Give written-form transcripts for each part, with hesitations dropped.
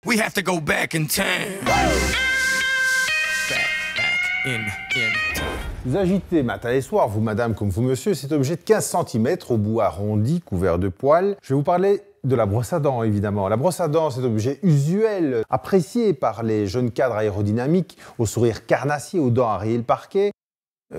We have to go back in time. Back in time. Vous agitez matin et soir, vous madame comme vous monsieur, cet objet de 15 cm au bout arrondi, couvert de poils. Je vais vous parler de la brosse à dents, évidemment. La brosse à dents, c'est un objet usuel, apprécié par les jeunes cadres aérodynamiques, au sourire carnassier, aux dents à rayer le parquet,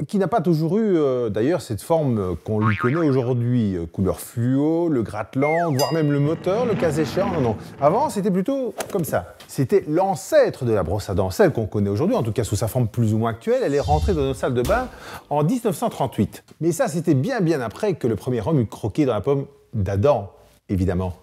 qui n'a pas toujours eu, d'ailleurs, cette forme qu'on lui connaît aujourd'hui. Couleur fluo, le gratte-langue, voire même le moteur, le cas échéant. Non, non. Avant, c'était plutôt comme ça. C'était l'ancêtre de la brosse à dents, celle qu'on connaît aujourd'hui, en tout cas sous sa forme plus ou moins actuelle. Elle est rentrée dans nos salles de bain en 1938. Mais ça, c'était bien après que le premier homme eut croqué dans la pomme d'Adam, évidemment.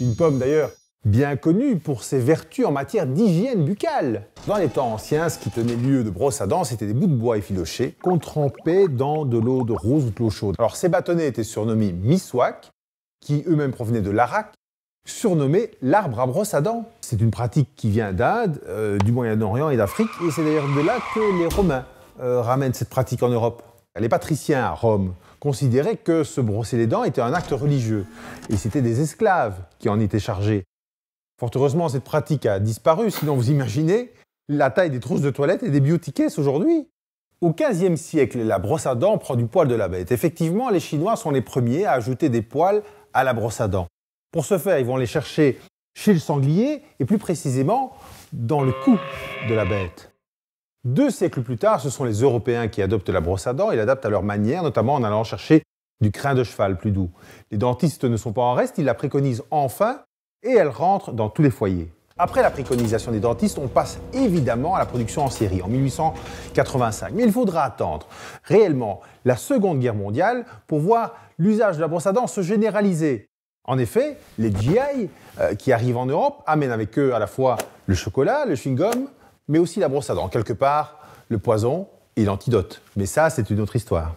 Une pomme, d'ailleurs, bien connue pour ses vertus en matière d'hygiène buccale. Dans les temps anciens, ce qui tenait lieu de brosse à dents, c'était des bouts de bois effilochés qu'on trempait dans de l'eau de rose ou de l'eau chaude. Alors ces bâtonnets étaient surnommés miswak, qui eux-mêmes provenaient de l'Arak, surnommé l'arbre à brosse à dents. C'est une pratique qui vient d'Inde, du Moyen-Orient et d'Afrique, et c'est d'ailleurs de là que les Romains ramènent cette pratique en Europe. Les patriciens à Rome considéraient que se brosser les dents était un acte religieux, et c'était des esclaves qui en étaient chargés. Fort heureusement, cette pratique a disparu, sinon vous imaginez la taille des trousses de toilette et des beauty-cases aujourd'hui. Au XVe siècle, la brosse à dents prend du poil de la bête. Effectivement, les Chinois sont les premiers à ajouter des poils à la brosse à dents. Pour ce faire, ils vont les chercher chez le sanglier, et plus précisément dans le cou de la bête. 2 siècles plus tard, ce sont les Européens qui adoptent la brosse à dents et l'adaptent à leur manière, notamment en allant chercher du crin de cheval plus doux. Les dentistes ne sont pas en reste, ils la préconisent enfin, et elle rentre dans tous les foyers. Après la préconisation des dentistes, on passe évidemment à la production en série, en 1885. Mais il faudra attendre réellement la Seconde Guerre mondiale pour voir l'usage de la brosse à dents se généraliser. En effet, les GI qui arrivent en Europe amènent avec eux à la fois le chocolat, le chewing-gum, mais aussi la brosse à dents. Quelque part, le poison et l'antidote. Mais ça, c'est une autre histoire.